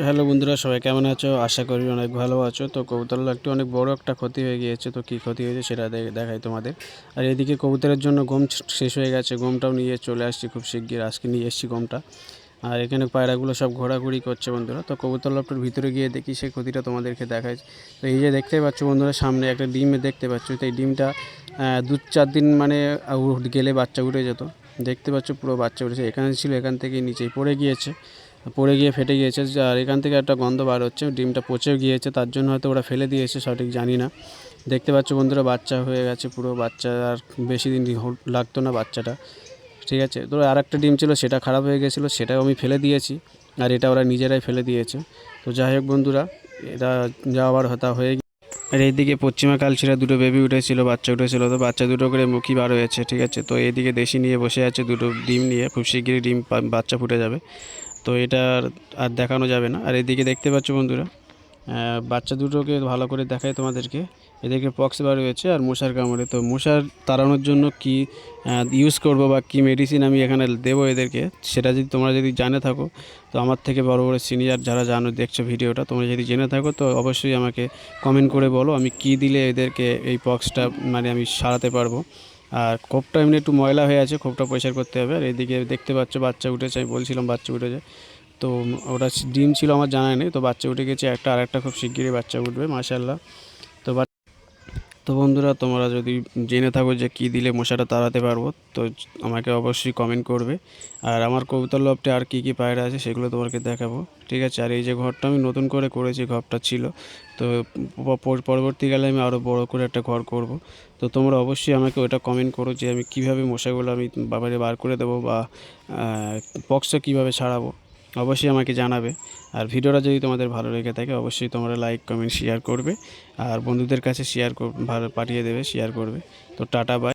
Hello বন্ধুরা, সবাই কেমন আছো? আশা করি অনেক ভালো আছো। তো কবুতরের অনেক বড় একটা ক্ষতি হয়ে গিয়েছে। তো কী ক্ষতি হয়েছে সেটা দেখাই তোমাদের। আর এদিকে কবুতরের জন্য গম শেষ হয়ে গেছে, গমটাও নিয়ে চলে আসছি খুব শিগগির। আজকে নিয়ে এসেছি গমটা। আর এখানে পায়রাগুলো সব ঘোরাঘুরি করছে বন্ধুরা। তো কবুতর লফটের ভিতরে গিয়ে দেখি সেই ক্ষতিটা তোমাদেরকে দেখাই। তো এই যে দেখতে পাচ্ছ বন্ধুরা, সামনে একটা ডিম দেখতে পাচ্ছ। তো এই ডিমটা 2-4 দিন মানে গেলে বাচ্চা উঠে যেত। দেখতে পাচ্ছ পুরো বাচ্চা উঠেছে। এখানে ছিল, এখান থেকে নিচেই পড়ে গিয়েছে, পড়ে গিয়ে ফেটে গিয়েছে। আর এখান থেকে একটা গন্ধ বার হচ্ছে, ডিমটা পচেও গিয়েছে, তার জন্য হয়তো ওরা ফেলে দিয়েছে, সঠিক জানি না। দেখতে পাচ্ছ বন্ধুরা, বাচ্চা হয়ে গেছে পুরো। বাচ্চা আর বেশি দিন লাগতো না বাচ্চাটা, ঠিক আছে। তো আর একটা ডিম ছিল, সেটা খারাপ হয়ে গেছিলো, সেটাও আমি ফেলে দিয়েছি। আর এটা ওরা নিজেরাই ফেলে দিয়েছে। তো যাই হোক বন্ধুরা, এটা যাওয়ার হতা হয়ে। আর এইদিকে পশ্চিমা কালশিরা দুটো বেবি উঠেছিল, বাচ্চা উঠেছিল। তো বাচ্চা দুটো করে মুখী বার হয়েছে, ঠিক আছে। তো এইদিকে দেশি নিয়ে বসে আছে, দুটো ডিম নিয়ে, খুব শিগগিরই ডিম বাচ্চা ফুটে যাবে। তো এটা আর দেখানো যাবে না। আর এদিকে দেখতে পাচ্ছ বন্ধুরা, বাচ্চা দুটোকে ভালো করে দেখায় তোমাদেরকে। এদেরকে পক্স বার হয়েছে আর মশার কামড়ে। তো মশার তাড়ানোর জন্য কি ইউজ করব বা কি মেডিসিন আমি এখানে দেবো এদেরকে, সেটা যদি তোমরা জেনে থাকো, তো আমার থেকে বড় বড় সিনিয়র যারা দেখছো ভিডিওটা, তোমরা যদি জেনে থাকো তো অবশ্যই আমাকে কমেন্ট করে বলো আমি কি দিলে এদেরকে এই পক্সটা মানে আমি সারাতে পারবো। আর খোপটা এমনি একটু ময়লা হয়ে আছে, খোপটা পরিষ্কার করতে হবে। আর এদিকে দেখতে পাচ্ছ বাচ্চা উঠেছে, আমি বলছিলাম বাচ্চা উঠেছে। তো ওটা ডিম ছিল আমার জানা নেই, তো বাচ্চা উঠে গেছে একটা, আর একটা খুব শিগগিরই বাচ্চা উঠবে মাশাআল্লাহ। তো তো বন্ধুরা, তোমরা যদি জেনে থাকো যে কী দিলে মশাটা তাড়াতে পারবো, তো আমাকে অবশ্যই কমেন্ট করবে। আর আমার কবুতর লফটে আর কী কী পায়রা আছে সেগুলো তোমাকে দেখাবো, ঠিক আছে। আর এই যে ঘরটা আমি নতুন করে করেছি, ঘরটা ছিল, তো পরবর্তীকালে আমি আরও বড় করে একটা ঘর করব। তো তোমরা অবশ্যই আমাকে ওটা কমেন্ট করো যে আমি কীভাবে মশাগুলো আমি বাবারে বার করে দেবো, বা পক্সটা কীভাবে ছাড়াবো, অবশ্যই আমাকে জানাবে। আর ভিডিওটা যদি তোমাদের ভালো লেগে থাকে অবশ্যই তোমরা লাইক কমেন্ট শেয়ার করবে, আর বন্ধুদের কাছে শেয়ার ভালো পাঠিয়ে দেবে, শেয়ার করবে। তো টাটা বাই।